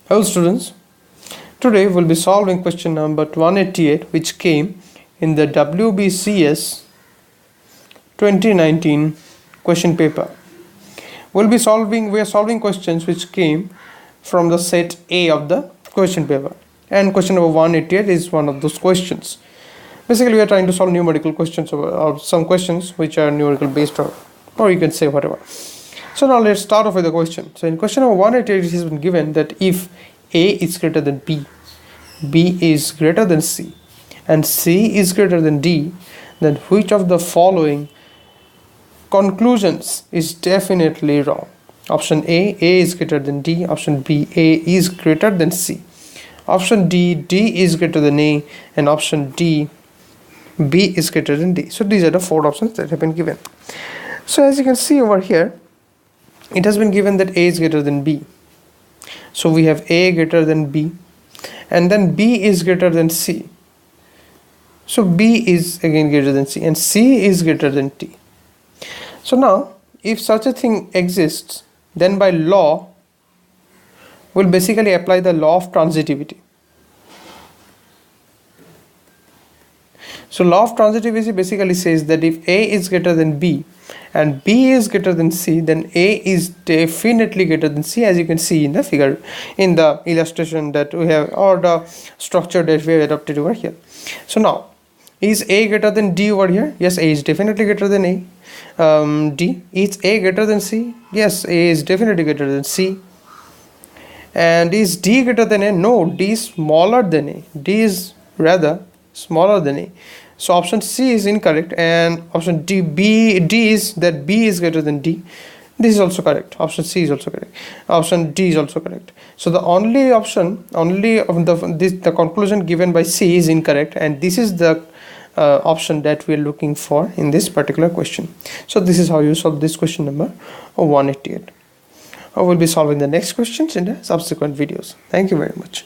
Hello students, today we'll be solving question number 188 which came in the WBCS 2019 question paper. We are solving questions which came from the set A of the question paper, and question number 188 is one of those questions. Basically we are trying to solve numerical questions or some questions which are numerical based, or you can say whatever. So now let's start off with the question. So in question number 188 it has been given that if A is greater than B, B is greater than C, and C is greater than D, then which of the following conclusions is definitely wrong? Option A is greater than D. Option B, A is greater than C. Option D, D is greater than A. And option D, B is greater than D. So these are the four options that have been given. So as you can see over here, it has been given that A is greater than B. So we have A greater than B, and then B is greater than C. So B is again greater than C, and C is greater than D. So now if such a thing exists, then by law we'll basically apply the law of transitivity. So law of transitivity basically says that if A is greater than B and B is greater than C, then A is definitely greater than C, as you can see in the figure, in the illustration that we have, or the structure that we have adopted over here. So now, is A greater than D over here? Yes, A is definitely greater than A. D, is A greater than C? Yes, A is definitely greater than C. And is D greater than A? No, D is smaller than A. D is rather smaller than A. So option C is incorrect, and option D is that B is greater than D. This is also correct. Option C is also correct. Option D is also correct. So the only option, the conclusion given by C is incorrect, and this is the option that we are looking for in this particular question. So this is how you solve this question number 188. I will be solving the next questions in the subsequent videos. Thank you very much.